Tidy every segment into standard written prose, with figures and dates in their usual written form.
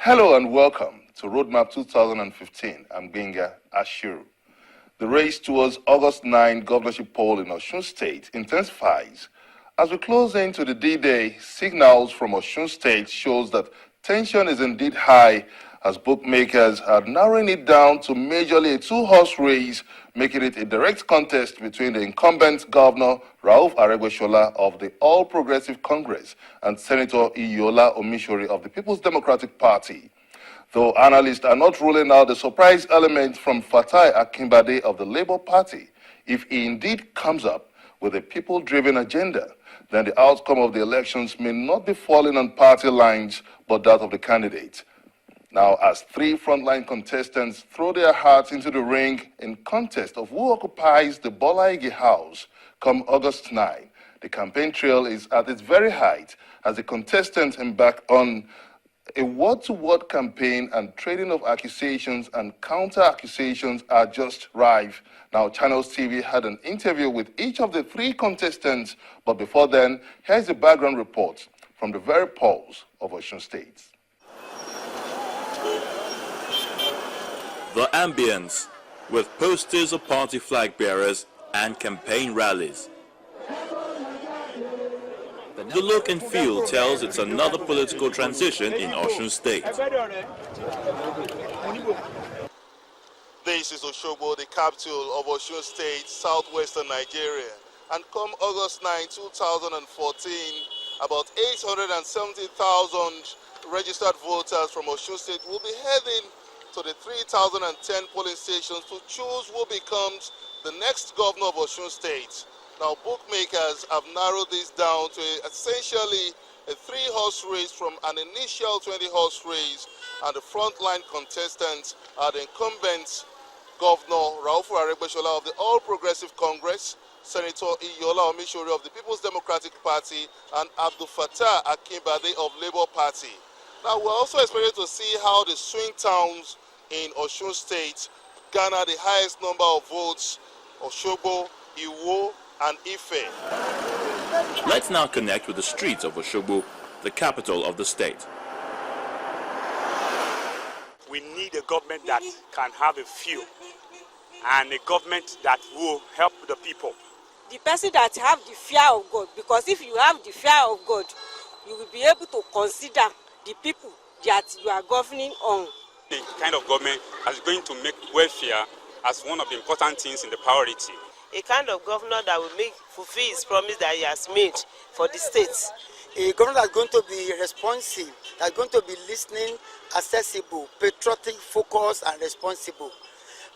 Hello and welcome to Roadmap 2015. I'm Benga Ashiru. The race towards August 9 governorship poll in Osun State intensifies. As we close into the D-Day, signals from Osun State shows that tension is indeed high as bookmakers are narrowing it down to majorly a two-horse race, making it a direct contest between the incumbent governor, Rauf Aregbesola of the All Progressive Congress, and Senator Iyola Omishore of the People's Democratic Party. Though analysts are not ruling out the surprise element from Fatai Akinbade of the Labour Party, if he indeed comes up with a people-driven agenda, then the outcome of the elections may not be falling on party lines, but that of the candidate. Now, as three frontline contestants throw their hearts into the ring in contest of who occupies the Bola Ige house come August 9, the campaign trail is at its very height as the contestants embark on a word-to-word campaign, and trading of accusations and counter-accusations are just rife. Now, Channels TV had an interview with each of the three contestants, but before then, here's a background report from the very polls of Osun State. The ambience, with posters of party flag bearers and campaign rallies. The look and feel tells it's another political transition in Osun State. This is Osogbo, the capital of Osun State, southwestern Nigeria. And come August 9, 2014, about 870,000 registered voters from Osun State will be heading to the 3,010 polling stations to choose who becomes the next governor of Osun State. Now, bookmakers have narrowed this down to essentially a three-horse race from an initial 20-horse race, and the frontline contestants are the incumbent Governor Rauf Aregbesola of the All Progressive Congress, Senator Iyola Omishore of the People's Democratic Party, and Fatai Akinbade of Labour Party. Now, we're also expected to see how the swing towns in Osun State garner the highest number of votes: Osogbo, Iwo, and Ife. Let's now connect with the streets of Osogbo, the capital of the state. We need a government that can have a few, and a government that will help the people. The person that have the fear of God, because if you have the fear of God, you will be able to consider the people that you are governing on. The kind of government that is going to make welfare as one of the important things in the priority. A kind of governor that will fulfill his promise that he has made for the states. A governor that's going to be responsive, that's going to be listening, accessible, patriotic, focused, and responsible.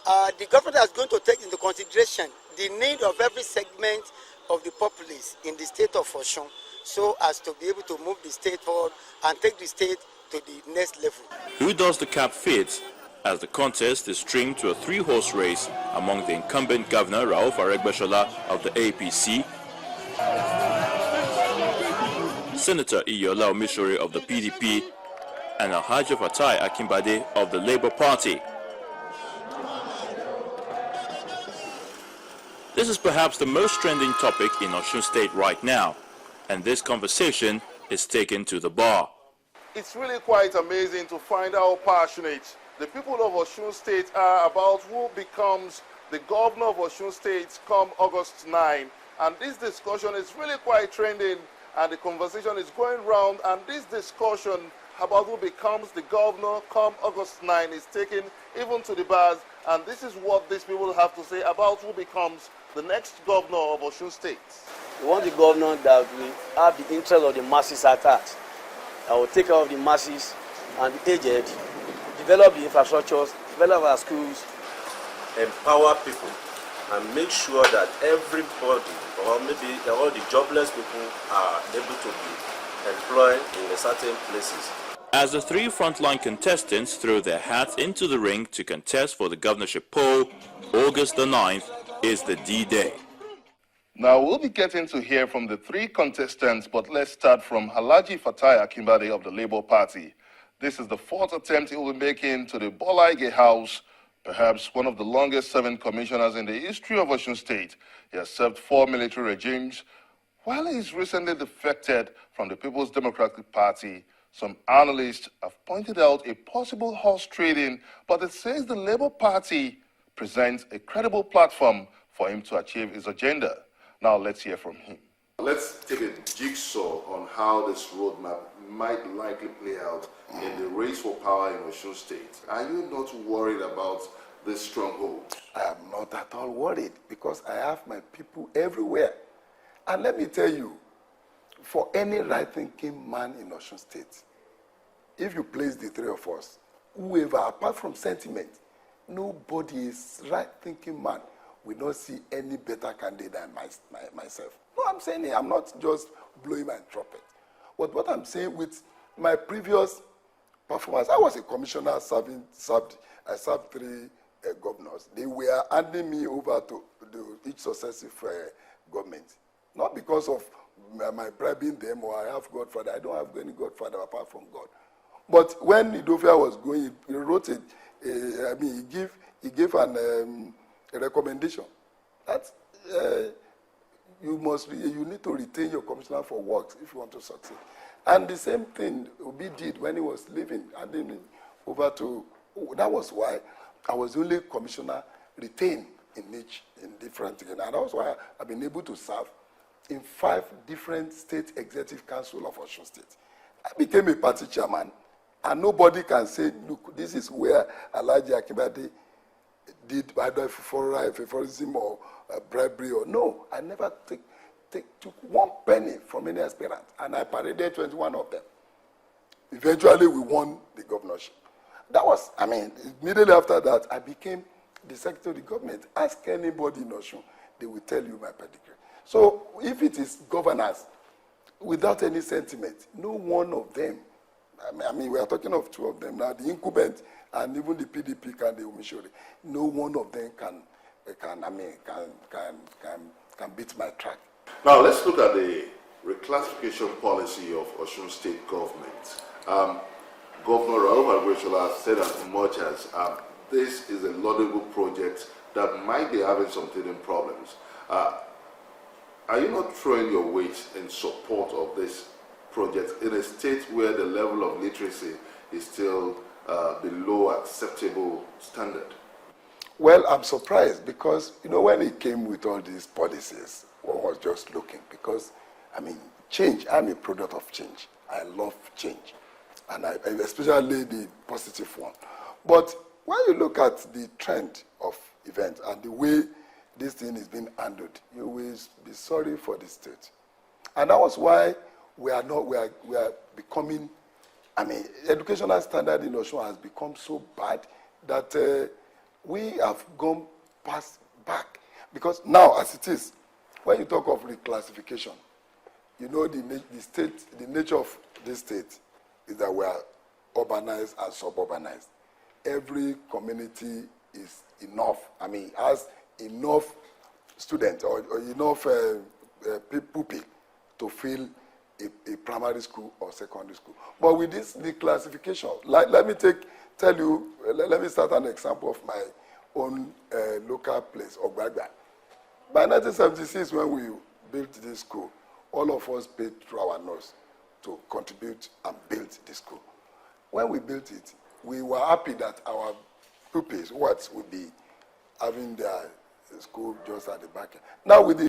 The governor that's going to take into consideration the need of every segment of the populace in the state of Osun, so as to be able to move the state forward and take the state to the next level. Who does the cap fit, as the contest is streamed to a three-horse race among the incumbent governor Rauf Aregbesola of the APC, Senator Iyola Omishore of the PDP, and Alhaji Fatai Akinbade of the Labour Party. This is perhaps the most trending topic in Osun State right now, and this conversation is taken to the bar. It's really quite amazing to find how passionate the people of Osun State are about who becomes the governor of Osun State come August 9. And this discussion is really quite trending, and the conversation is going round, and this discussion about who becomes the governor come August 9 is taken even to the bars, and this is what these people have to say about who becomes the next governor of Osun State. We want the governor that will have the interest of the masses at heart, that will take care of the masses and the aged, develop the infrastructures, develop our schools, empower people, and make sure that everybody, or maybe all the jobless people, are able to be employed in certain places. As the three frontline contestants throw their hats into the ring to contest for the governorship poll, August the 9th is the D-Day. Now, we'll be getting to hear from the three contestants, but let's start from Alhaji Fatai Akinbade of the Labour Party. This is the fourth attempt he will be making to the Bola Ige house, perhaps one of the longest-serving commissioners in the history of Osun State. He has served 4 military regimes, while he is recently defected from the People's Democratic Party Some analysts have pointed out a possible horse trading, but it says the Labour Party presents a credible platform for him to achieve his agenda. Now let's hear from him. Let's take a jigsaw on how this roadmap might likely play out in the race for power in Osun State. Are you not worried about this stronghold? I am not at all worried because I have my people everywhere. And let me tell you, for any right-thinking man in Osun State, if you place the three of us, whoever, apart from sentiment, nobody is right-thinking man will not see any better candidate than myself. No, I'm saying it. I'm not just blowing my trumpet. But what I'm saying with my previous performance, I was a commissioner I served three governors. They were handing me over to each successive government. Not because of my bribing them or I have Godfather. I don't have any Godfather apart from God. But when Idofia was going, he wrote it. He gave a recommendation that you need to retain your commissioner for works if you want to succeed. And the same thing Obi did when he was leaving, handing me over to. That was why I was the only commissioner retained in different things, and that was why I've been able to serve in 5 different state executive council of Osun State. I became a party chairman, and nobody can say, look, this is where Alhaji Akinbade did either favorism or bribery or no. I never took one penny from any aspirant, and I paraded 21 of them. Eventually, we won the governorship. That was, immediately after that, I became the secretary of the government. Ask anybody in Osun, they will tell you my pedigree. So if it is governance, without any sentiment, no one of them, we are talking of 2 of them now, the incumbent and even the PDP can the Omishori, no one of them can beat my track. Now let's look at the reclassification policy of Osun State government. Governor Rauf Agbesola has said as much as this is a laudable project that might be having some teething problems. Are you not throwing your weight in support of this project in a state where the level of literacy is still below acceptable standard? Well, I'm surprised because, when he came with all these policies, one was just looking because, change, I'm a product of change. I love change. And especially the positive one. But when you look at the trend of events and the way this thing is being handled, you will be sorry for the state. And that was why we are becoming, educational standard in Osun has become so bad that we have gone back. Because now, as it is, when you talk of reclassification, the nature of this state is that we are urbanized and suburbanized. Every community is enough. Has enough students or enough people to fill a primary school or secondary school. But with this declassification, let me start an example of my own local place, Ogbagba. By 1976, when we built this school, all of us paid through our nose to contribute and build this school. When we built it, we were happy that our pupils would be having their school just at the back. Now with the